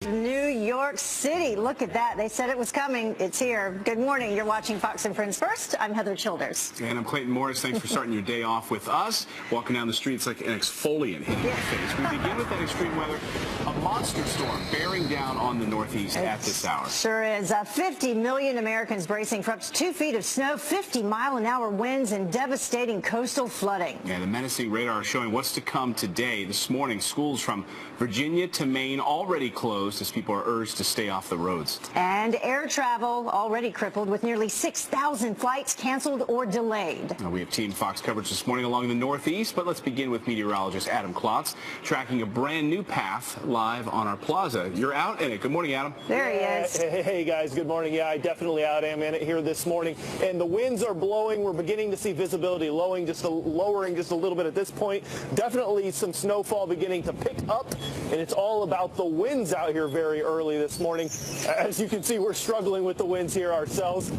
New York City. Look at that. They said it was coming. It's here. Good morning. You're watching Fox and Friends First. I'm Heather Childers. And I'm Clayton Morris. Thanks for starting your day off with us. Walking down the streets like an exfoliant hitting your face. We begin with that extreme weather. A monster storm bearing down on the Northeast at this hour. Sure is. 50 million Americans bracing for up to 2 feet of snow, 50-mile-an-hour winds, and devastating coastal flooding. Yeah, the menacing radar is showing what's to come today. This morning, schools from Virginia to Maine already closed as people are urged to stay off the roads. And air travel already crippled with nearly 6,000 flights canceled or delayed. We have Team Fox coverage this morning along the Northeast, but let's begin with meteorologist Adam Klotz tracking a brand new path live on our plaza. You're out in it. Good morning, Adam. There he is. Hey guys, good morning. Yeah, I definitely am in it here this morning. And the winds are blowing. We're beginning to see visibility lowering just a little bit at this point. Definitely some snowfall beginning to pick up. And it's all about the winds out here very early this morning. As you can see, we're struggling with the winds here ourselves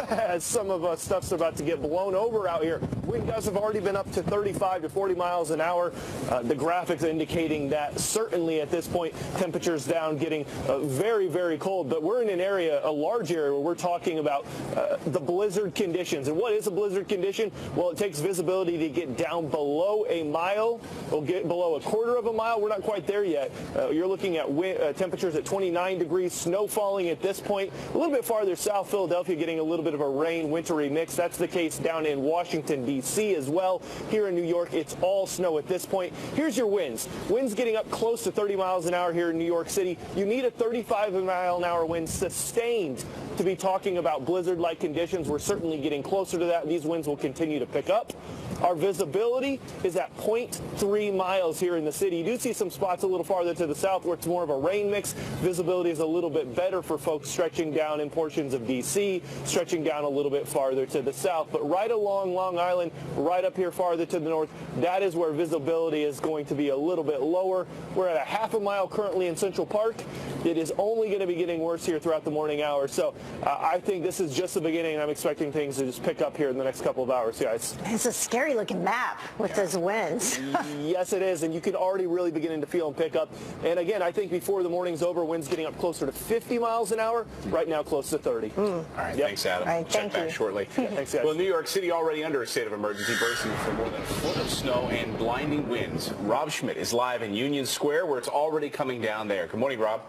as some of us stuff's about to get blown over out here. Wind gusts have already been up to 35 to 40 miles an hour. The graphics indicating that certainly at this point, temperatures down, getting very, very cold. But we're in an area, a large area, where we're talking about the blizzard conditions. And what is a blizzard condition? Well, it takes visibility to get down below a mile. We'll get below a quarter of a mile. We're not quite there yet. You're looking at temperatures at 29 degrees, snow falling at this point. A little bit farther south, Philadelphia getting a little bit of a rain, wintry mix. That's the case down in Washington, D.C. as well. Here in New York, it's all snow at this point. Here's your winds. Winds getting up close to 30 miles an hour here in New York City. You need a 35-mile-an-hour wind sustained to be talking about blizzard-like conditions. We're certainly getting closer to that. These winds will continue to pick up. Our visibility is at 0.3 miles here in the city. You do see some spots a little farther to the south where it's more of a rain mix. Visibility is a little bit better for folks stretching down in portions of D.C., stretching down a little bit farther to the south. But right along Long Island, right up here farther to the north, that is where visibility is going to be a little bit lower. We're at a half a mile currently in Central Park. It is only going to be getting worse here throughout the morning hours. So I think this is just the beginning, and I'm expecting things to just pick up here in the next couple of hours, guys. It's a scary looking map with those winds. Yes, it is, and you can already really beginning to feel them pick up. And again, I think before the morning's over, winds getting up closer to 50 miles an hour. Right now, close to 30. All right, thanks, Adam. All right, Check back shortly. Thanks, guys. Well, New York City already under a state of emergency, bracing for more than a foot of snow and blinding winds. Rob Schmidt is live in Union Square, where it's already coming down there. Good morning, Rob.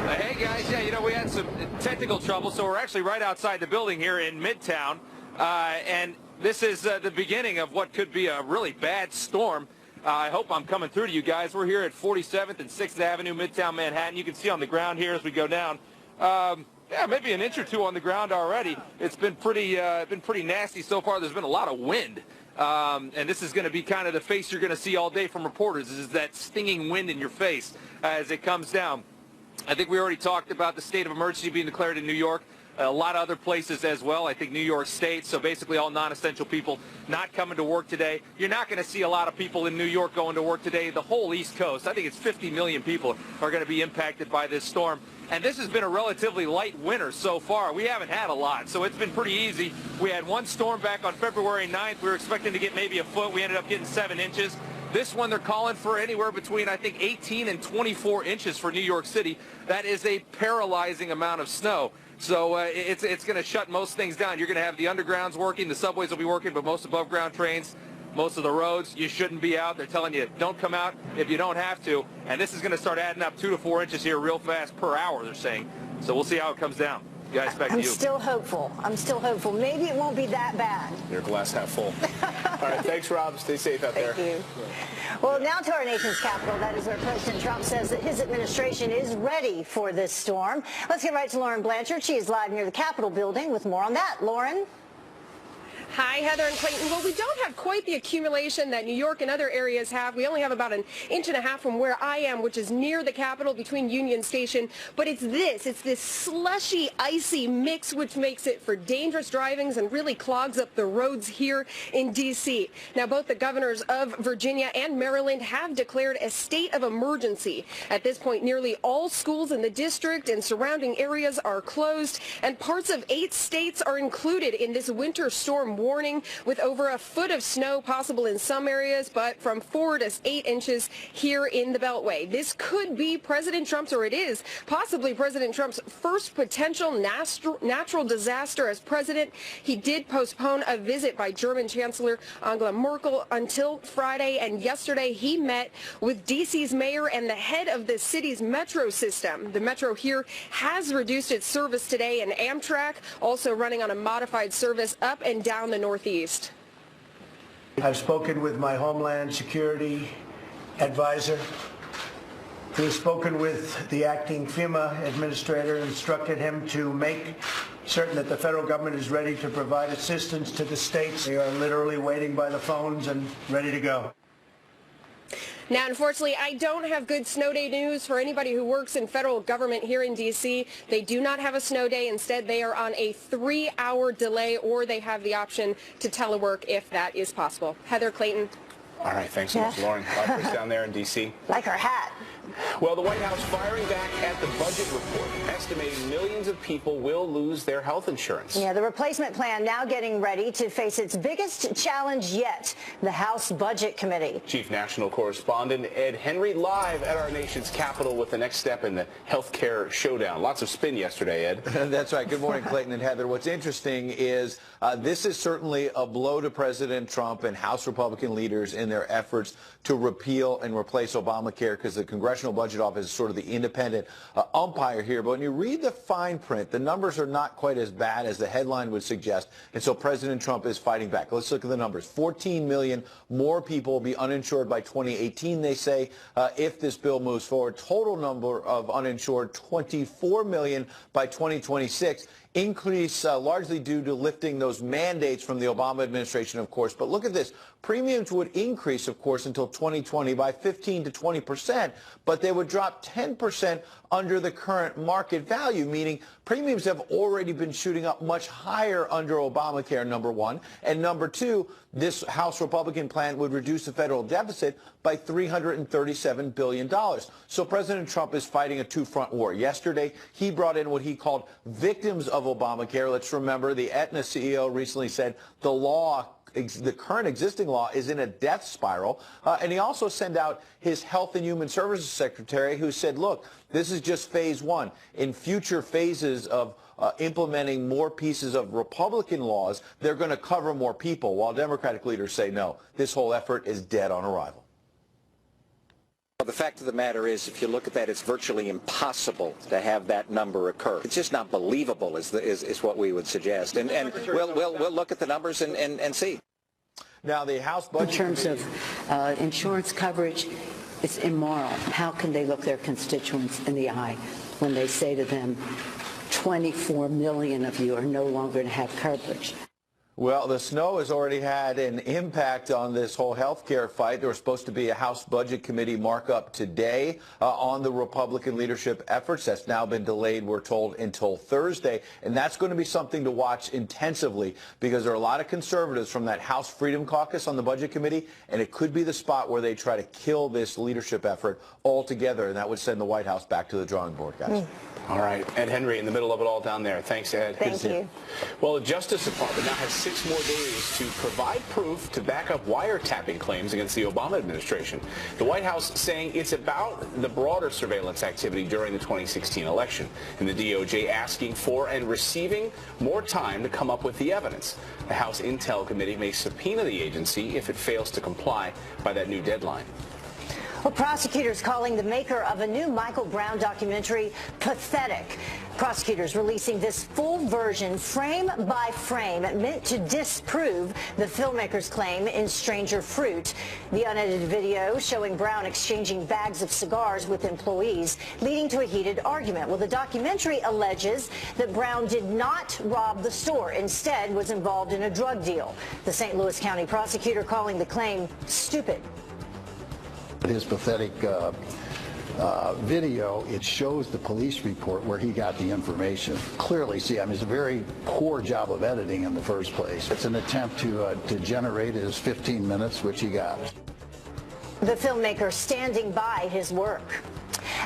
Hey guys, yeah, we had some technical trouble, so we're actually right outside the building here in Midtown, and this is the beginning of what could be a really bad storm. I hope I'm coming through to you guys. We're here at 47th and 6th Avenue, Midtown Manhattan. You can see on the ground here as we go down. Yeah, maybe an inch or two on the ground already. It's been pretty nasty so far. There's been a lot of wind. And this is going to be kind of the face you're going to see all day from reporters, is that stinging wind in your face as it comes down. I think we already talked about the state of emergency being declared in New York. A lot of other places as well. I think New York State, so basically all non-essential people not coming to work today. You're not going to see a lot of people in New York going to work today. The whole East Coast, I think it's 50 million people are going to be impacted by this storm. And this has been a relatively light winter so far. We haven't had a lot, so it's been pretty easy. We had one storm back on February 9th. We were expecting to get maybe a foot. We ended up getting 7 inches. This one, they're calling for anywhere between, I think, 18 and 24 inches for New York City. That is a paralyzing amount of snow. So it's going to shut most things down. You're going to have the undergrounds working, the subways will be working, but most above-ground trains, most of the roads, you shouldn't be out. They're telling you, don't come out if you don't have to. And this is going to start adding up 2 to 4 inches here real fast per hour, they're saying. So we'll see how it comes down. Guys, back to you. I'm still hopeful. Maybe it won't be that bad. Your glass half full. All right, thanks, Rob. Stay safe out there. Thank you. Well, now to our nation's capital. That is where President Trump says that his administration is ready for this storm. Let's get right to Lauren Blanchard. She is live near the Capitol building with more on that. Lauren? Hi, Heather and Clayton. Well, we don't have quite the accumulation that New York and other areas have. We only have about 1.5 inches from where I am, which is near the Capitol between Union Station. But it's this slushy, icy mix, which makes it for dangerous drivings and really clogs up the roads here in D.C. Now, both the governors of Virginia and Maryland have declared a state of emergency. At this point, nearly all schools in the district and surrounding areas are closed, and parts of 8 states are included in this winter storm warning with over a foot of snow possible in some areas, but from 4 to 8 inches here in the Beltway. This could be President Trump's, or it is possibly President Trump's first potential natural disaster as president. He did postpone a visit by German Chancellor Angela Merkel until Friday, and yesterday he met with D.C.'s mayor and the head of the city's metro system. The metro here has reduced its service today, and Amtrak also running on a modified service up and down the Northeast. I've spoken with my Homeland Security advisor, who has spoken with the acting FEMA administrator and instructed him to make certain that the federal government is ready to provide assistance to the states. They are literally waiting by the phones and ready to go. Now, unfortunately, I don't have good snow day news for anybody who works in federal government here in D.C. They do not have a snow day. Instead, they are on a 3-hour delay, or they have the option to telework if that is possible. Heather, Clayton. All right, thanks so much, Lauren. Live down there in D.C. Like her hat. Well, the White House firing back at the budget report, estimating millions of people will lose their health insurance. Yeah, the replacement plan now getting ready to face its biggest challenge yet, the House Budget Committee. Chief National Correspondent Ed Henry live at our nation's capital with the next step in the health care showdown. Lots of spin yesterday, Ed. That's right. Good morning, Clayton and Heather. What's interesting is this is certainly a blow to President Trump and House Republican leaders in their efforts to repeal and replace Obamacare, because the Congressional Budget Office is sort of the independent umpire here. But when you read the fine print, the numbers are not quite as bad as the headline would suggest. And so President Trump is fighting back. Let's look at the numbers. 14 million more people will be uninsured by 2018, they say, if this bill moves forward. Total number of uninsured, 24 million by 2026. Increase largely due to lifting those mandates from the Obama administration, of course. But look at this. Premiums would increase, of course, until 2020 by 15 to 20%, but they would drop 10% under the current market value, meaning premiums have already been shooting up much higher under Obamacare, number one. And number two, this House Republican plan would reduce the federal deficit by $337 billion. So President Trump is fighting a two-front war. Yesterday, he brought in what he called victims of Obamacare. Let's remember the Aetna CEO recently said the current existing law is in a death spiral. And he also sent out his Health and Human Services Secretary, who said, look, this is just phase one. In future phases of implementing more pieces of Republican laws, they're going to cover more people, while Democratic leaders say no. This whole effort is dead on arrival. The fact of the matter is, if you look at that, it's virtually impossible to have that number occur. It's just not believable, is what we would suggest. And we'll look at the numbers and see. Now, the House Budget in terms of insurance coverage, it's immoral. How can they look their constituents in the eye when they say to them, 24 million of you are no longer going to have coverage? Well, the snow has already had an impact on this whole health care fight. There was supposed to be a House Budget Committee markup today on the Republican leadership efforts. That's now been delayed, we're told, until Thursday. And that's going to be something to watch intensively, because there are a lot of conservatives from that House Freedom Caucus on the Budget Committee, and it could be the spot where they try to kill this leadership effort altogether, and that would send the White House back to the drawing board, guys. All right. Ed Henry in the middle of it all down there. Thanks, Ed. Thank you. Well, the Justice Department now has 6 more days to provide proof to back up wiretapping claims against the Obama administration. The White House saying it's about the broader surveillance activity during the 2016 election, and the DOJ asking for and receiving more time to come up with the evidence. The House Intel Committee may subpoena the agency if it fails to comply by that new deadline. Well, prosecutors calling the maker of a new Michael Brown documentary pathetic. Prosecutors releasing this full version, frame by frame, meant to disprove the filmmaker's claim in Stranger Fruit. The unedited video showing Brown exchanging bags of cigars with employees, leading to a heated argument. Well, the documentary alleges that Brown did not rob the store, instead was involved in a drug deal. The St. Louis County prosecutor calling the claim stupid. His pathetic video, it shows the police report where he got the information. Clearly, see, I mean, it's a very poor job of editing in the first place. It's an attempt to generate his 15 minutes, which he got. The filmmaker standing by his work.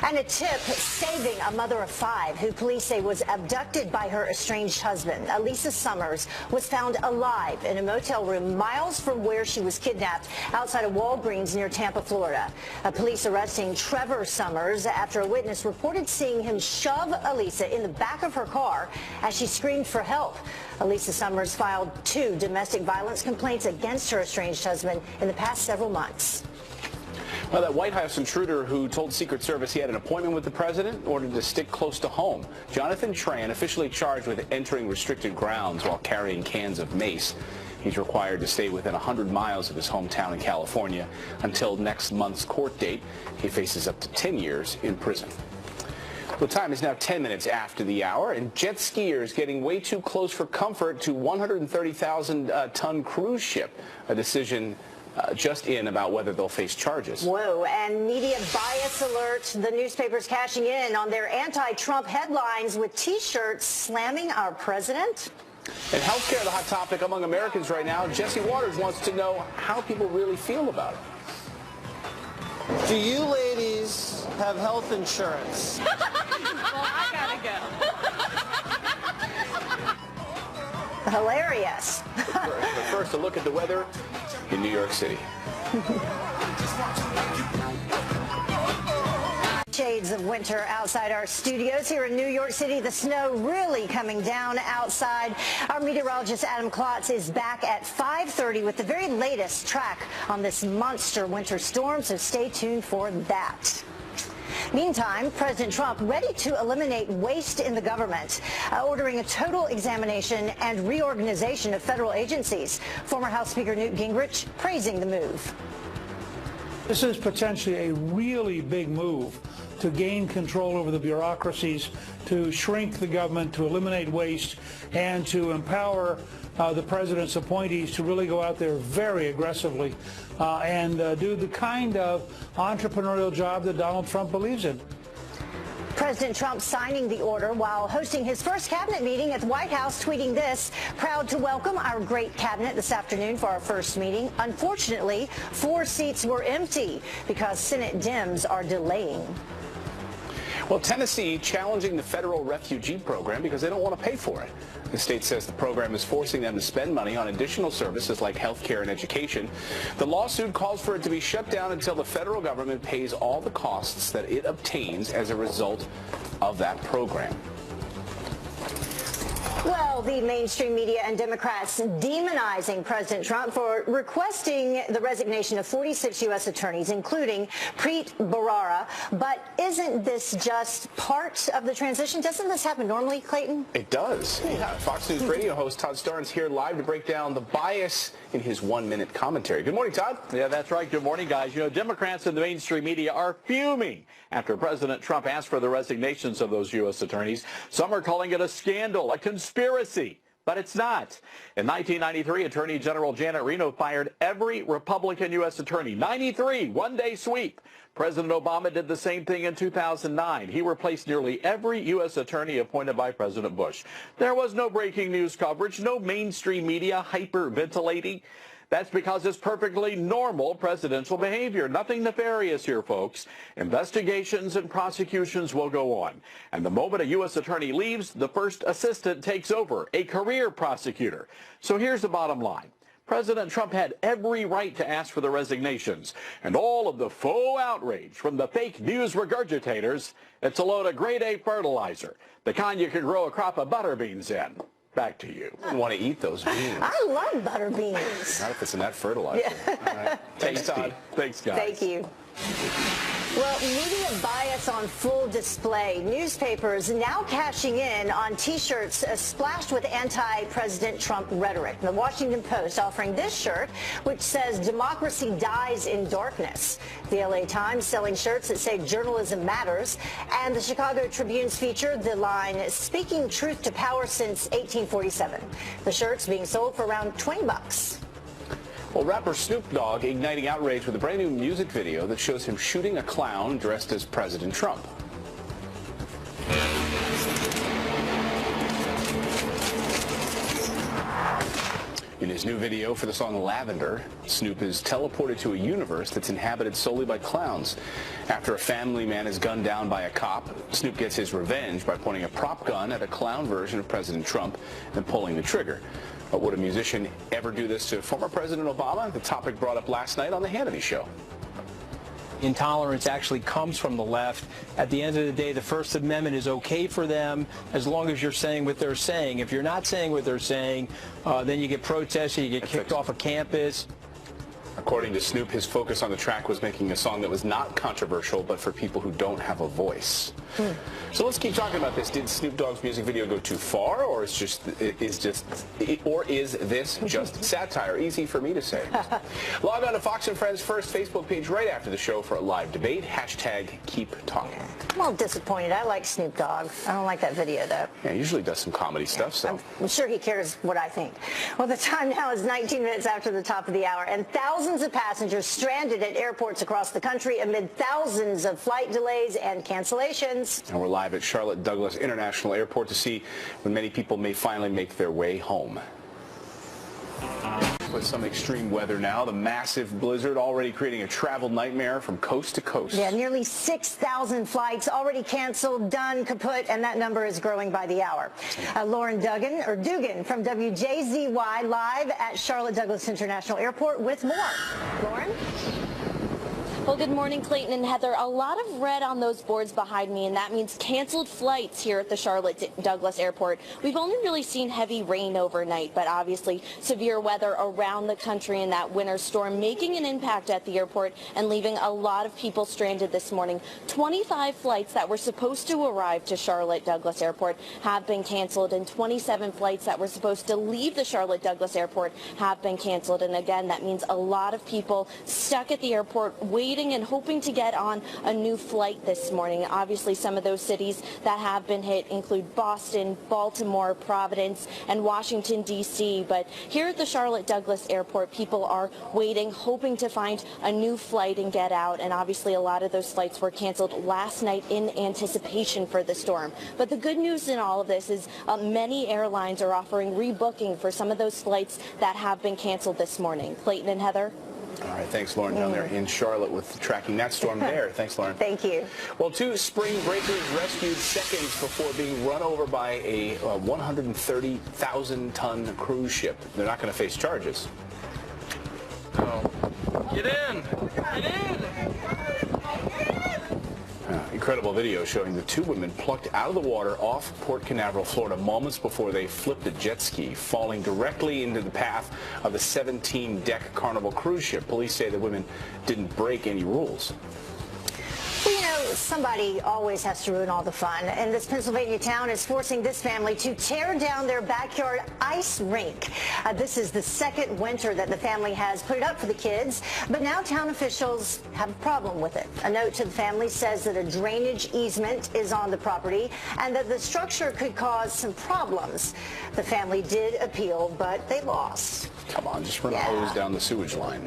And a tip saving a mother of 5 who police say was abducted by her estranged husband. Elisa Summers was found alive in a motel room miles from where she was kidnapped outside of Walgreens near Tampa, Florida. Police arresting Trevor Summers after a witness reported seeing him shove Elisa in the back of her car as she screamed for help. Elisa Summers filed 2 domestic violence complaints against her estranged husband in the past several months. Well, that White House intruder who told Secret Service he had an appointment with the president ordered to stick close to home. Jonathan Tran, officially charged with entering restricted grounds while carrying cans of mace. He's required to stay within 100 miles of his hometown in California until next month's court date. He faces up to 10 years in prison. The time is now 10 minutes after the hour, and jet skiers getting way too close for comfort to 130,000-ton cruise ship. A decision just in about whether they'll face charges. Whoa, and media bias alert. The newspapers cashing in on their anti-Trump headlines with T-shirts slamming our president. And healthcare, the hot topic among Americans right now. Jesse Waters wants to know how people really feel about it. Do you ladies have health insurance? Well, I gotta go. Hilarious. But first, a look at the weather in New York City. Shades of winter outside our studios here in New York City. The snow really coming down outside. Our meteorologist Adam Klotz is back at 5:30 with the very latest track on this monster winter storm, so stay tuned for that. Meantime, President Trump ready to eliminate waste in the government, ordering a total examination and reorganization of federal agencies. Former House Speaker Newt Gingrich praising the move. This is potentially a really big move to gain control over the bureaucracies, to shrink the government, to eliminate waste, and to empower the president's appointees to really go out there very aggressively and do the kind of entrepreneurial job that Donald Trump believes in. President Trump signing the order while hosting his first cabinet meeting at the White House, tweeting this: proud to welcome our great cabinet this afternoon for our first meeting. Unfortunately, 4 seats were empty because Senate Dems are delaying. Well, Tennessee challenging the federal refugee program because they don't want to pay for it. The state says the program is forcing them to spend money on additional services like health care and education. The lawsuit calls for it to be shut down until the federal government pays all the costs that it obtains as a result of that program. Well, the mainstream media and Democrats demonizing President Trump for requesting the resignation of 46 U.S. attorneys, including Preet Bharara. But isn't this just part of the transition? Doesn't this happen normally, Clayton? It does. Yeah. Fox News radio host Todd Starnes here live to break down the bias in his 1-minute commentary. Good morning, Todd. Yeah, that's right. Good morning, guys. You know, Democrats in the mainstream media are fuming after President Trump asked for the resignations of those U.S. attorneys. Some are calling it a scandal, a conspiracy, but it's not. In 1993, Attorney General Janet Reno fired every Republican U.S. attorney. 93, one-day sweep. President Obama did the same thing in 2009. He replaced nearly every U.S. attorney appointed by President Bush. There was no breaking news coverage, no mainstream media hyperventilating. That's because it's perfectly normal presidential behavior. Nothing nefarious here, folks. Investigations and prosecutions will go on. And the moment a U.S. attorney leaves, the first assistant takes over, a career prosecutor. So here's the bottom line. President Trump had every right to ask for the resignations. And all of the faux outrage from the fake news regurgitators, it's a load of grade A fertilizer, the kind you can grow a crop of butter beans in. Back to you. I want to eat those beans. I love butter beans. Not if it's in that fertilizer. Yeah. All right. Thanks, Todd. Thanks, guys. Thank you. Well, media bias on full display. Newspapers now cashing in on T-shirts splashed with anti-President Trump rhetoric. The Washington Post offering this shirt, which says democracy dies in darkness. The LA Times selling shirts that say journalism matters. And the Chicago Tribune's feature the line, speaking truth to power since 1847. The shirts being sold for around $20. Well, rapper Snoop Dogg igniting outrage with a brand new music video that shows him shooting a clown dressed as President Trump. In his new video for the song Lavender, Snoop is teleported to a universe that's inhabited solely by clowns. After a family man is gunned down by a cop, Snoop gets his revenge by pointing a prop gun at a clown version of President Trump and pulling the trigger. But would a musician ever do this to former President Obama? The topic brought up last night on The Hannity Show. Intolerance actually comes from the left. At the end of the day, the First Amendment is okay for them as long as you're saying what they're saying. If you're not saying what they're saying, then you get protested, you get kicked off a campus. According to Snoop, his focus on the track was making a song that was not controversial, but for people who don't have a voice. So let's keep talking about this. Did Snoop Dogg's music video go too far, or is this just satire? Easy for me to say. Log on to Fox and Friends' first Facebook page right after the show for a live debate. Hashtag keep talking. I'm a little disappointed. I like Snoop Dogg. I don't like that video, though. Yeah, he usually does some comedy stuff, so. I'm sure he cares what I think. Well, the time now is 19 minutes after the top of the hour, and thousands of passengers stranded at airports across the country amid thousands of flight delays and cancellations. And we're live at Charlotte Douglas International Airport to see when many people may finally make their way home. With some extreme weather now, the massive blizzard already creating a travel nightmare from coast to coast. Yeah, nearly 6,000 flights already canceled, done, kaput, and that number is growing by the hour. Lauren Dugan from WJZY live at Charlotte Douglas International Airport with more. Lauren? Well, good morning, Clayton and Heather. A lot of red on those boards behind me, and that means canceled flights here at the Charlotte Douglas Airport. We've only really seen heavy rain overnight, but obviously severe weather around the country in that winter storm making an impact at the airport and leaving a lot of people stranded this morning. 25 flights that were supposed to arrive to Charlotte Douglas Airport have been canceled, and 27 flights that were supposed to leave the Charlotte Douglas Airport have been canceled. And again, that means a lot of people stuck at the airport waiting and hoping to get on a new flight this morning. Obviously, some of those cities that have been hit include Boston, Baltimore, Providence, and Washington, D.C. But here at the Charlotte Douglas Airport, people are waiting, hoping to find a new flight and get out. And obviously, a lot of those flights were canceled last night in anticipation for the storm. But the good news in all of this is many airlines are offering rebooking for some of those flights that have been canceled this morning. Clayton and Heather. All right, thanks, Lauren, down there in Charlotte with tracking that storm there. Thanks, Lauren. Thank you. Well, 2 spring breakers rescued seconds before being run over by a 130,000-ton cruise ship. They're not going to face charges. Oh. Get in! Get in! Incredible video showing the 2 women plucked out of the water off Port Canaveral, Florida, moments before they flipped a jet ski, falling directly into the path of the 17-deck Carnival cruise ship. Police say the women didn't break any rules. Well, you know, somebody always has to ruin all the fun, and this Pennsylvania town is forcing this family to tear down their backyard ice rink. This is the second winter that the family has put it up for the kids, but now town officials have a problem with it. A note to the family says that a drainage easement is on the property and that the structure could cause some problems. The family did appeal, but they lost. Come on, just run a hose down the sewage line.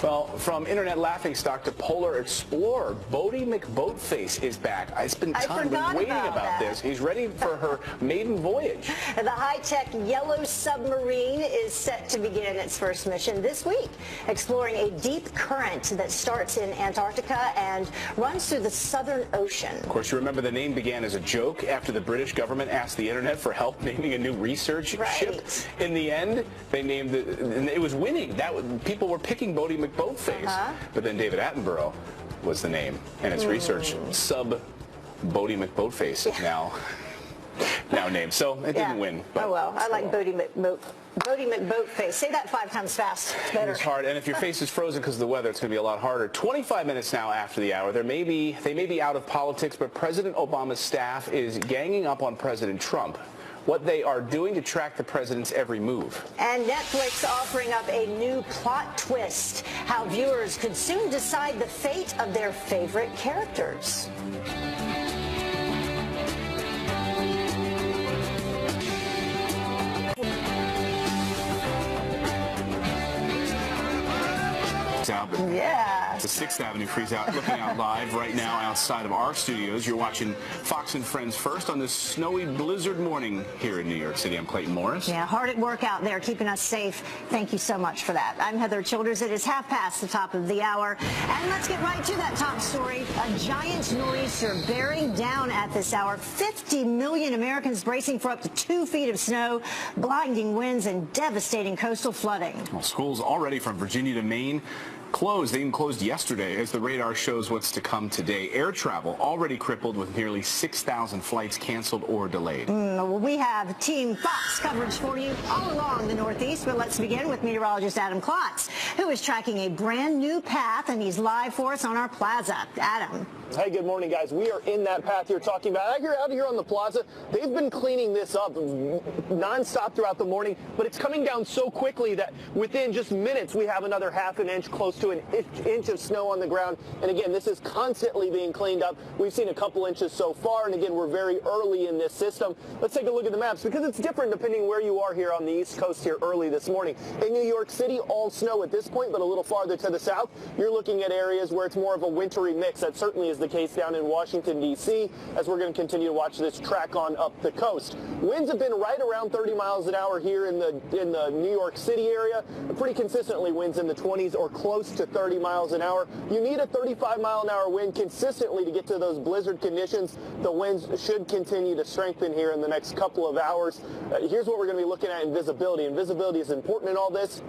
Well, from internet laughingstock to polar explorer, Bodie McBoatface is back. I spent time waiting about this. He's ready for her maiden voyage. The high-tech Yellow Submarine is set to begin its first mission this week, exploring a deep current that starts in Antarctica and runs through the Southern Ocean. Of course, you remember the name began as a joke after the British government asked the internet for help naming a new research ship. In the end, they named and it was winning. People were picking Bodie McBoatface, but then David Attenborough was the name, and its research sub Bodie McBoatface now named. So it didn't win. But oh well, I like Bodie McBoatface. Say that 5 times fast. It's better. It's hard, and if your face is frozen because of the weather, it's going to be a lot harder. 25 minutes now after the hour. They may be out of politics, but President Obama's staff is ganging up on President Trump. What they are doing to track the president's every move. And Netflix offering up a new plot twist, how viewers could soon decide the fate of their favorite characters. Yeah. The 6th Avenue freeze out. Looking out live right now outside of our studios. You're watching Fox and Friends First on this snowy blizzard morning here in New York City. I'm Clayton Morris. Yeah, hard at work out there, keeping us safe. Thank you so much for that. I'm Heather Childers. It is half past the top of the hour. And let's get right to that top story. A giant nor'easter bearing down at this hour. 50 million Americans bracing for up to 2 feet of snow, blinding winds, and devastating coastal flooding. Well, schools already from Virginia to Maine closed. They even closed yesterday as the radar shows what's to come today. Air travel already crippled with nearly 6,000 flights canceled or delayed. Well, we have Team Fox coverage for you all along the Northeast, but let's begin with meteorologist Adam Klotz, who is tracking a brand new path, and he's live for us on our plaza. Adam. Hey, good morning, guys. We are in that path you're talking about. Out here on the plaza, they've been cleaning this up nonstop throughout the morning, but it's coming down so quickly that within just minutes we have another half an inch, close to an inch of snow on the ground. And again, this is constantly being cleaned up. We've seen a couple inches so far, and again, we're very early in this system. Let's take a look at the maps because it's different depending where you are here on the East Coast here early this morning. In New York City, all snow at this point, but a little farther to the south, you're looking at areas where it's more of a wintry mix. That certainly is the case down in Washington, D.C., as we're going to continue to watch this track on up the coast. Winds have been right around 30 miles an hour here in the New York City area. Pretty consistently winds in the 20s or close to 30 miles an hour. You need a 35 mile an hour wind consistently to get to those blizzard conditions. The winds should continue to strengthen here in the next couple of hours. Here's what we're going to be looking at in visibility. And visibility is important in all this.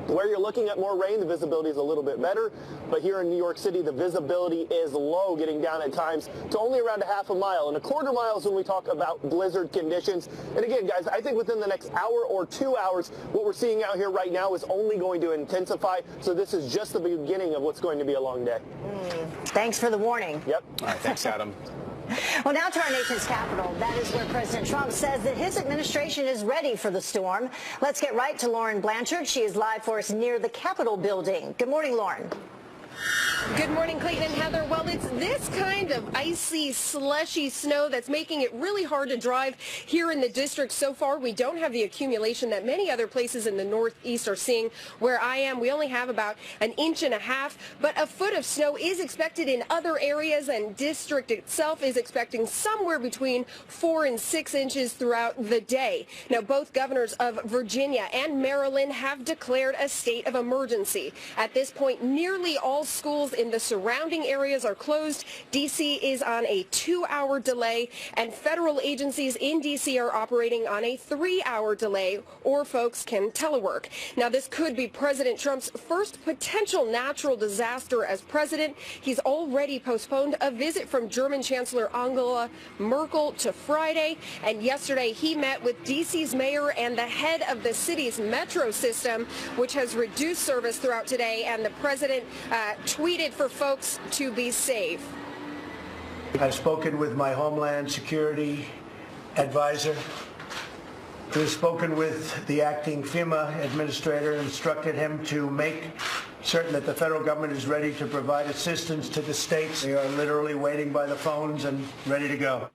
Where you're looking at more rain, the visibility is a little bit better. But here in New York City, the visibility is low, getting down at times to only around a half a mile. And a quarter mile is when we talk about blizzard conditions. And again, guys, I think within the next hour or 2 hours, what we're seeing out here right now is only going to intensify. So this is just the beginning of what's going to be a long day. Thanks for the warning. Yep. All right, thanks, Adam. Well, now to our nation's capital. That is where President Trump says that his administration is ready for the storm. Let's get right to Lauren Blanchard. She is live for us near the Capitol building. Good morning, Lauren. Good morning, Clayton and Heather. Well, it's this kind of icy, slushy snow that's making it really hard to drive here in the district. So far, we don't have the accumulation that many other places in the Northeast are seeing. Where I am, we only have about an inch and a half, but a foot of snow is expected in other areas, and district itself is expecting somewhere between 4 and 6 inches throughout the day. Now, both governors of Virginia and Maryland have declared a state of emergency. At this point, nearly all schools in the surrounding areas are closed. D.C. is on a 2-hour delay, and federal agencies in D.C. are operating on a 3-hour delay, or folks can telework. Now, this could be President Trump's first potential natural disaster as president. He's already postponed a visit from German Chancellor Angela Merkel to Friday, and yesterday he met with D.C.'s mayor and the head of the city's metro system, which has reduced service throughout today, and the president tweeted for folks to be safe. I've spoken with my Homeland Security advisor, who has spoken with the acting FEMA administrator and instructed him to make certain that the federal government is ready to provide assistance to the states. They are literally waiting by the phones and ready to go.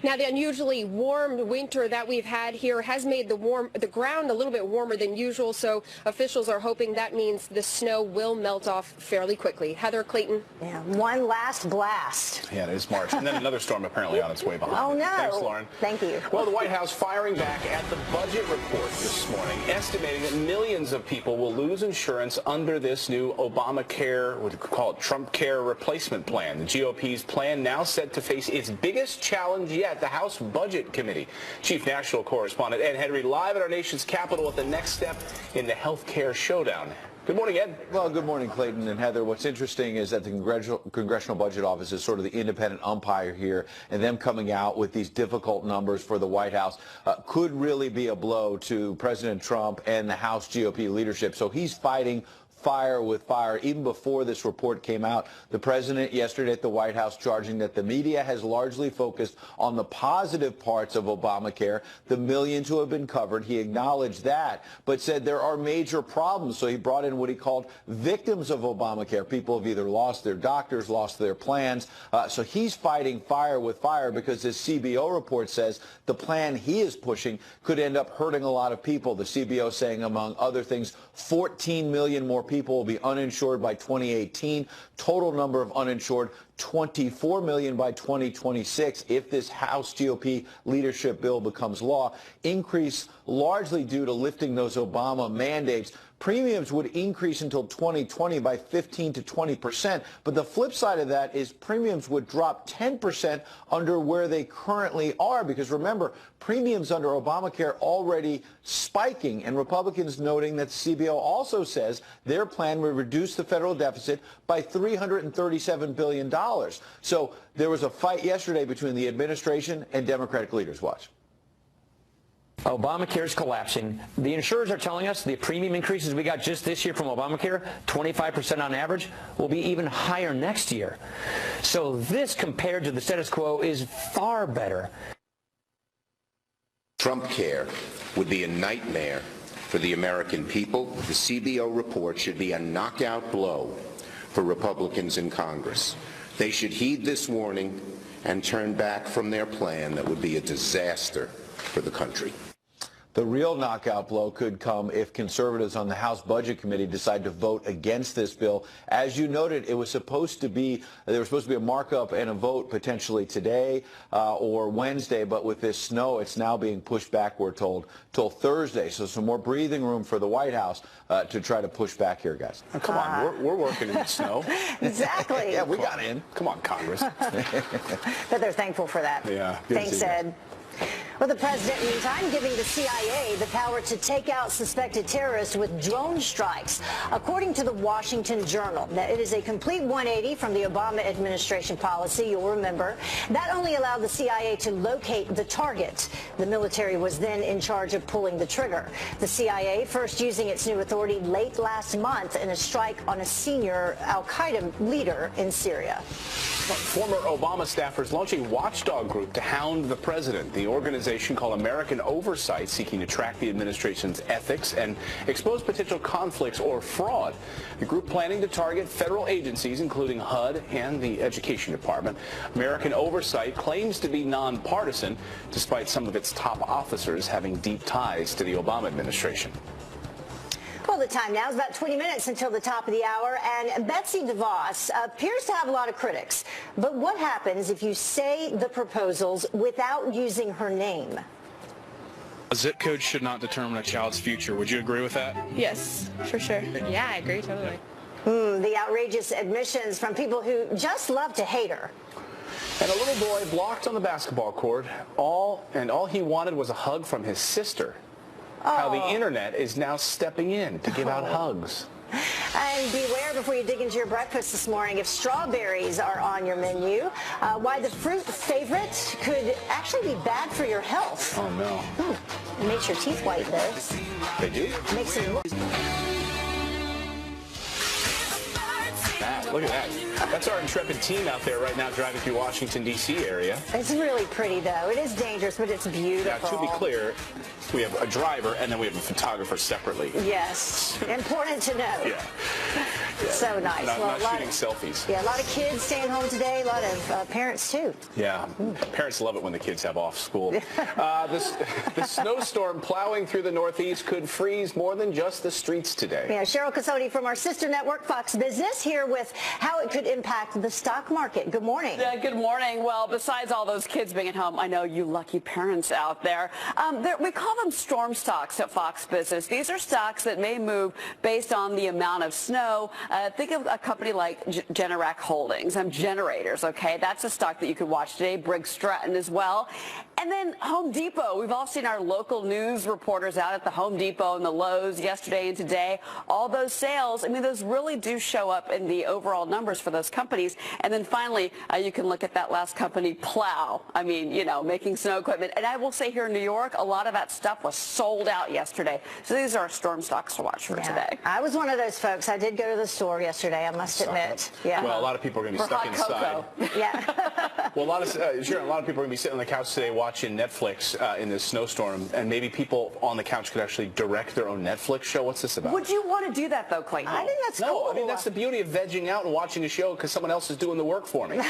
Now, the unusually warm winter that we've had here has made the ground a little bit warmer than usual, so officials are hoping that means the snow will melt off fairly quickly. Heather, Clayton. Yeah, one last blast. Yeah, it is March. And then another storm apparently on its way behind. Oh, no. Thanks, Lauren. Thank you. Well, the White House firing back at the budget report this morning, estimating that millions of people will lose insurance under this new Obamacare, what do you call it, Trump Care replacement plan. The GOP's plan now set to face its biggest challenge yet, the House Budget Committee. Chief National Correspondent Ed Henry live at our nation's capital with the next step in the health care showdown. Good morning, Ed. Well, good morning, Clayton and Heather. What's interesting is that the Congressional Budget Office is sort of the independent umpire here, and them coming out with these difficult numbers for the White House could really be a blow to President Trump and the House GOP leadership. So he's fighting fire with fire. Even before this report came out, the president yesterday at the White House charging that the media has largely focused on the positive parts of Obamacare, the millions who have been covered. He acknowledged that, but said there are major problems. So he brought in what he called victims of Obamacare. People have either lost their doctors, lost their plans. So he's fighting fire with fire because this CBO report says the plan he is pushing could end up hurting a lot of people. The CBO saying, among other things, 14 million more people people will be uninsured by 2018. Total number of uninsured, 24 million by 2026 if this House GOP leadership bill becomes law. Increase largely due to lifting those Obama mandates. Premiums would increase until 2020 by 15 to 20%. But the flip side of that is premiums would drop 10% under where they currently are. Because remember, premiums under Obamacare already spiking. And Republicans noting that the CBO also says their plan would reduce the federal deficit by $337 billion. So there was a fight yesterday between the administration and Democratic leaders. Watch. Obamacare is collapsing. The insurers are telling us the premium increases we got just this year from Obamacare, 25% on average, will be even higher next year. So this, compared to the status quo, is far better. Trump care would be a nightmare for the American people. The CBO report should be a knockout blow for Republicans in Congress. They should heed this warning and turn back from their plan that would be a disaster for the country. The real knockout blow could come if conservatives on the House Budget Committee decide to vote against this bill. As you noted, there was supposed to be a markup and a vote potentially today or Wednesday, but with this snow, it's now being pushed back, we're told, till Thursday. So some more breathing room for the White House to try to push back here, guys. Oh, come on, we're working in the snow. Exactly. Yeah, we got in. Come on, Congress. But they're thankful for that. Yeah. Thanks, Ed. Well, the president, meantime, giving the CIA the power to take out suspected terrorists with drone strikes. According to the Washington Journal, now, it is a complete 180 from the Obama administration policy, you'll remember. That only allowed the CIA to locate the target. The military was then in charge of pulling the trigger. The CIA first using its new authority late last month in a strike on a senior al-Qaeda leader in Syria. Former Obama staffers launch a watchdog group to hound the president. The organization called American Oversight, seeking to track the administration's ethics and expose potential conflicts or fraud. The group planning to target federal agencies, including HUD and the Education Department. American Oversight claims to be nonpartisan, despite some of its top officers having deep ties to the Obama administration. Well, the time now is about 20 minutes until the top of the hour, and Betsy DeVos appears to have a lot of critics. But what happens if you say the proposals without using her name? A zip code should not determine a child's future. Would you agree with that? Yes, for sure. Yeah, I agree totally. The outrageous admissions from people who just love to hate her. And a little boy blocked on the basketball court, all he wanted was a hug from his sister. How the internet is now stepping in to give out hugs. And beware before you dig into your breakfast this morning if strawberries are on your menu. Why the fruit favorite could actually be bad for your health. Oh, no. It makes your teeth white, though. They do? Makes them look. Look at that. That's our intrepid team out there right now driving through Washington, D.C. area. It's really pretty, though. It is dangerous, but it's beautiful. Now, to be clear, we have a driver and then we have a photographer separately. Yes. Important to know. Yeah. So nice. Not shooting selfies. Yeah, a lot of kids staying home today, a lot of parents, too. Yeah. Parents love it when the kids have off school. The snowstorm plowing through the Northeast could freeze more than just the streets today. Yeah, Cheryl Casodi from our sister network, Fox Business, here with how it could impact the stock market. Good morning. Yeah, good morning. Well, besides all those kids being at home, I know you lucky parents out there. We call them storm stocks at Fox Business. These are stocks that may move based on the amount of snow. Think of a company like Generac Holdings, generators, okay? That's a stock that you could watch today. Briggs Stratton as well. And then Home Depot. We've all seen our local news reporters out at the Home Depot and the Lowe's yesterday and today. All those sales, I mean, those really do show up in the overall numbers for those companies. And then finally, you can look at that last company, Plow. I mean, you know, making snow equipment. And I will say here in New York, a lot of that stuff was sold out yesterday. So these are our storm stocks to watch for today. I was one of those folks. I did go to the store yesterday, I must admit. Yeah. Well, a lot of people are going to be stuck inside. Yeah. Well, a lot of people are going to be sitting on the couch today watching watching Netflix in this snowstorm, and maybe people on the couch could actually direct their own Netflix show. What's this about? Would you want to do that, though, Clayton? I think that's cool. No, I mean, that's the beauty of vegging out and watching a show because someone else is doing the work for me.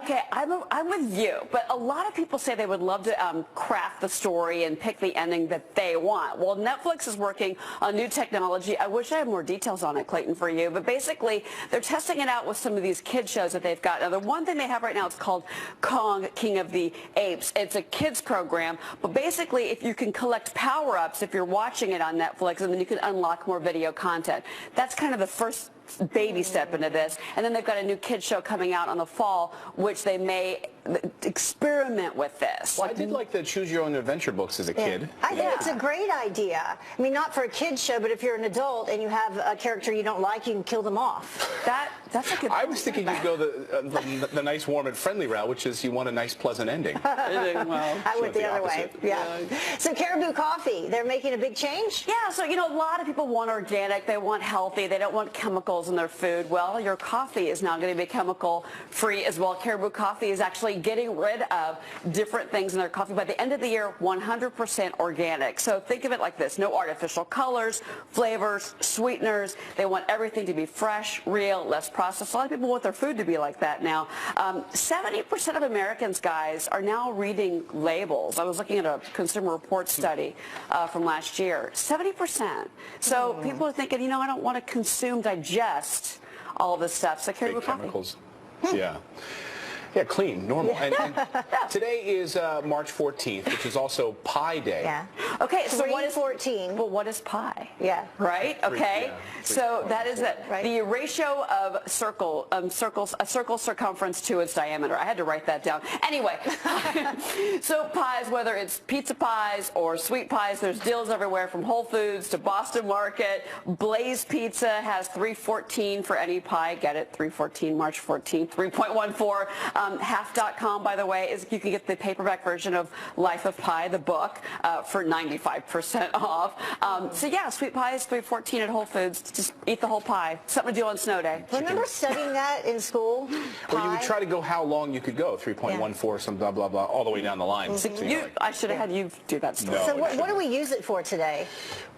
Okay, I'm with you, but a lot of people say they would love to craft the story and pick the ending that they want. Well, Netflix is working on new technology. I wish I had more details on it, Clayton, for you, but basically they're testing it out with some of these kid shows that they've got. Now, the one thing they have right now is called Kong, King of the Apes. It's a kids program, but basically if you can collect power-ups if you're watching it on Netflix, and then you can unlock more video content. That's kind of the first baby step into this. And then they've got a new kids show coming out in the fall, which they may experiment with this. Well, I did like the Choose Your Own Adventure books as a kid. I think it's a great idea. I mean, not for a kid's show, but if you're an adult and you have a character you don't like, you can kill them off. That's a good. I was thinking you'd go the nice, warm, and friendly route, which is you want a nice, pleasant ending. Well, I went the other way. Yeah. So Caribou Coffee, they're making a big change? Yeah, so, a lot of people want organic, they want healthy, they don't want chemicals in their food. Well, your coffee is now going to be chemical free as well. Caribou Coffee is actually getting rid of different things in their coffee. By the end of the year, 100% organic. So think of it like this: no artificial colors, flavors, sweeteners. They want everything to be fresh, real, less processed. A lot of people want their food to be like that now. 70% of Americans, guys, are now reading labels. I was looking at a Consumer Reports study from last year. 70%. So people are thinking, I don't want to consume, digest all this stuff. So Caribou Coffee. Chemicals. Yeah. Yeah, clean, normal. And today is March 14th, which is also Pi Day. Yeah. Okay, so what is 14? Well, what is pi? Yeah. Right. Okay. Yeah. So that is it. Right. The ratio of a circle circumference to its diameter. I had to write that down. Anyway, so pies, whether it's pizza pies or sweet pies, there's deals everywhere from Whole Foods to Boston Market. Blaze Pizza has $3.14 for any pie. Get it? $3.14, March 14th, 3.14. Half.com, by the way, is you can get the paperback version of Life of Pi, the book, for 95% off. So yeah, sweet pie is $3.14 at Whole Foods. Just eat the whole pie. Something to do on snow day. Remember studying that in school? Well, you would try to go how long you could go, 3.14, some blah, blah, blah, all the way down the line. So I should have had you do that story. No, so what do we use it for today?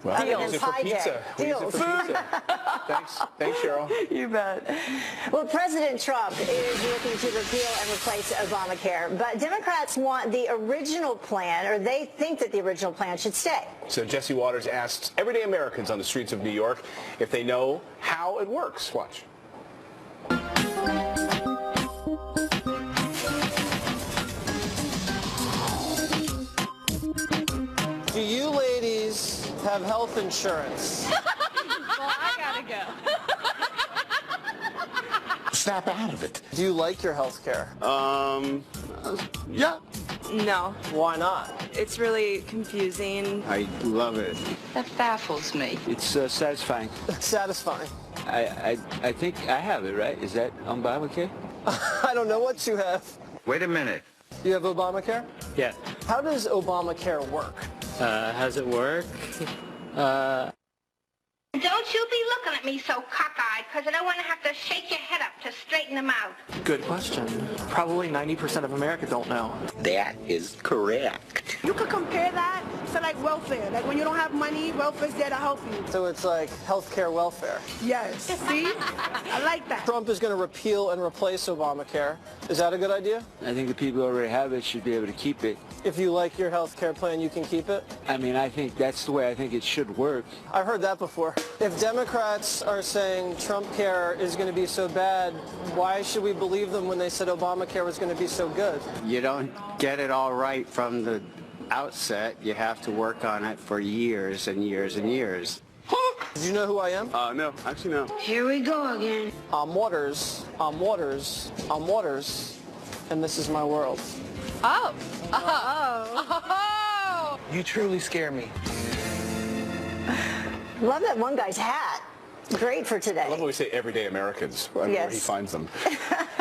Well, we Other use than it for Pi Day. pizza. We use it for pizza. Thanks, Cheryl. You bet. Well, President Trump is looking to repeal and replace Obamacare, but Democrats want the original plan, or they think that the original plan should stay. So Jesse Waters asked everyday Americans on the streets of New York if they know how it works. Watch. Do you ladies have health insurance? Well, I gotta go. Snap out of it. Do you like your health care? Yeah. No. Why not? It's really confusing. I love it. That baffles me. It's satisfying. Satisfying. I think I have it, right? Is that on Obamacare? I don't know what you have. Wait a minute. You have Obamacare? Yeah. How does Obamacare work? How's it work? Don't you be looking at me so cockeyed, because I don't want to have to shake your head up to straighten them out. Good question. Probably 90% of America don't know. That is correct. You could compare that to like welfare. Like when you don't have money, welfare's there to help you. So it's like healthcare welfare. Yes. See? I like that. Trump is going to repeal and replace Obamacare. Is that a good idea? I think the people who already have it should be able to keep it. If you like your health care plan, you can keep it? I mean, I think that's the way I think it should work. I've heard that before. If Democrats are saying Trump care is going to be so bad, why should we believe them when they said Obamacare was going to be so good? You don't get it all right from the outset. You have to work on it for years and years and years. Did you know who I am? No, actually no. Here we go again. I'm Waters, I'm Waters, I'm Waters, and this is my world. Oh. Oh. You truly scare me. Love that one guy's hat. Great for today. I love when we say everyday Americans, where he finds them.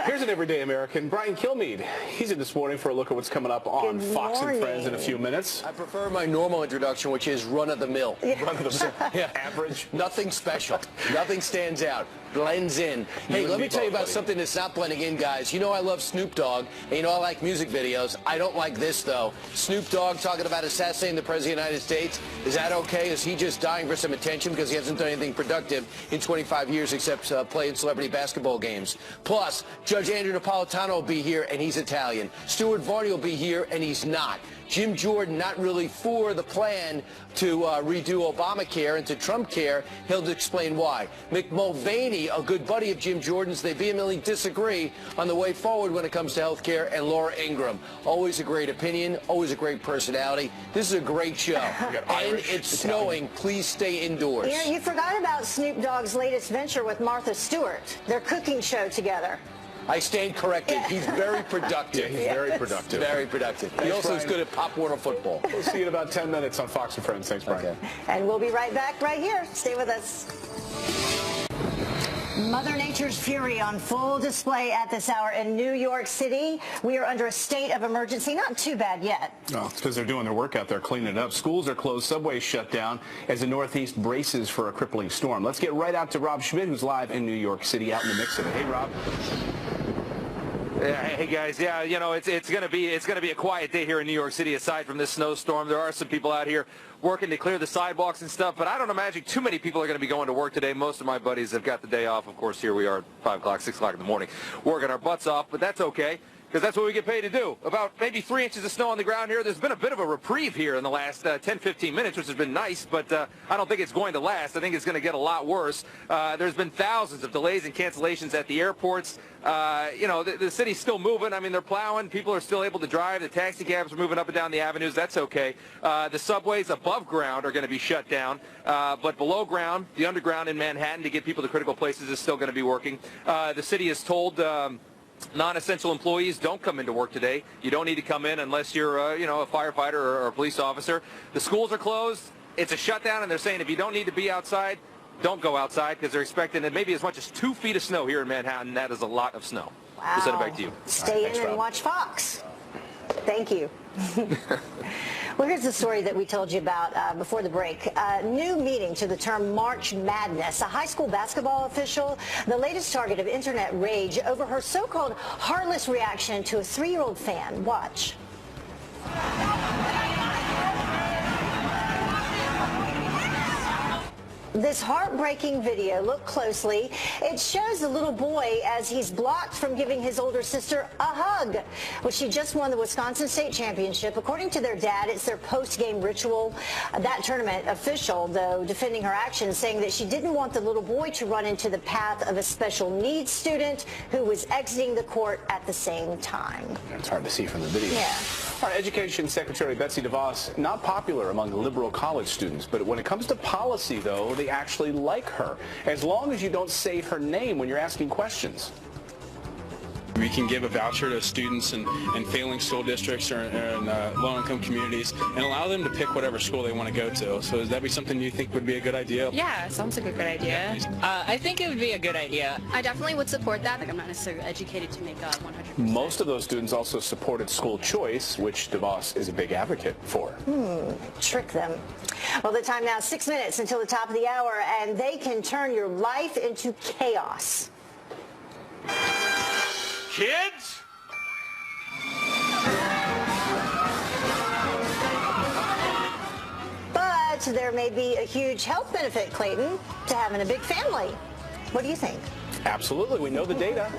Here's an everyday American, Brian Kilmeade. He's in this morning for a look at what's coming up on Fox and Friends in a few minutes. I prefer my normal introduction, which is run-of-the-mill. Run-of-the-mill. Yeah. Average. Nothing special. Nothing stands out. Blends in. Hey, let me tell you about something that's not blending in, guys. You know I love Snoop Dogg, and you know I like music videos. I don't like this, though. Snoop Dogg talking about assassinating the President of the United States. Is that okay? Is he just dying for some attention because he hasn't done anything productive in 25 years except play in celebrity basketball games? Plus, Judge Andrew Napolitano will be here, and he's Italian. Stuart Varney will be here, and he's not. Jim Jordan not really for the plan to redo Obamacare into Trump care. He'll explain why. Mick Mulvaney, a good buddy of Jim Jordan's, they vehemently disagree on the way forward when it comes to health care. And Laura Ingraham, always a great opinion, always a great personality. This is a great show. And it's snowing. Please stay indoors. You know, you forgot about Snoop Dogg's latest venture with Martha Stewart, their cooking show together. I stand corrected. He's very productive. Yeah, he's very productive. Very productive. Thanks, He also Brian. is good at Pop Warner football. We'll see you in about 10 minutes on Fox and Friends. Thanks, Brian. Okay. And we'll be right back right here. Stay with us. Mother Nature's fury on full display at this hour in New York City. We are under a state of emergency. Not too bad yet. Oh, it's because they're doing their work out there, cleaning it up. Schools are closed, subways shut down as the Northeast braces for a crippling storm. Let's get right out to Rob Schmidt, who's live in New York City, out in the mix of it. Hey, Rob. Hey guys, yeah, you know it's gonna be a quiet day here in New York City. Aside from this snowstorm, there are some people out here working to clear the sidewalks and stuff, but I don't imagine too many people are going to be going to work today. Most of my buddies have got the day off. Of course, here we are at 5 o'clock, 6 o'clock in the morning, working our butts off, but that's okay, because that's what we get paid to do. About maybe 3 inches of snow on the ground here. There's been a bit of a reprieve here in the last 10-15 minutes, which has been nice, but I don't think it's going to last. I think it's going to get a lot worse. There's been thousands of delays and cancellations at the airports. You know, the city's still moving. I mean, they're plowing. People are still able to drive. The taxi cabs are moving up and down the avenues. That's okay. The subways above ground are going to be shut down, but below ground, the underground in Manhattan to get people to critical places is still going to be working. The city has told non-essential employees don't come into work today. You don't need to come in unless you're, you know, a firefighter or a police officer. The schools are closed. It's a shutdown, and they're saying if you don't need to be outside, don't go outside, because they're expecting that maybe as much as 2 feet of snow here in Manhattan. That is a lot of snow. Wow. We'll send it back to you. Stay in and watch Fox. Thank you. Well, here's the story that we told you about before the break. New meaning to the term March Madness. A high school basketball official, the latest target of internet rage over her so-called heartless reaction to a 3-year-old fan. Watch. This heartbreaking video, look closely, it shows the little boy as he's blocked from giving his older sister a hug. Well, she just won the Wisconsin State Championship. According to their dad, it's their post-game ritual. That tournament official, though, defending her actions, saying that she didn't want the little boy to run into the path of a special needs student who was exiting the court at the same time. It's hard to see from the video. Yeah. All right, Education Secretary Betsy DeVos, not popular among liberal college students, but when it comes to policy, though, they actually like her, as long as you don't say her name when you're asking questions. We can give a voucher to students in failing school districts or in low-income communities and allow them to pick whatever school they want to go to. So would that be something you think would be a good idea? Yeah, sounds like a good idea. I think it would be a good idea. I definitely would support that. Like, I'm not necessarily educated to make 100%. Most of those students also supported school choice, which DeVos is a big advocate for. Trick them. Well, the time now, 6 minutes until the top of the hour, and they can turn your life into chaos. Kids? But there may be a huge health benefit, Clayton, to having a big family. What do you think? Absolutely. We know the data.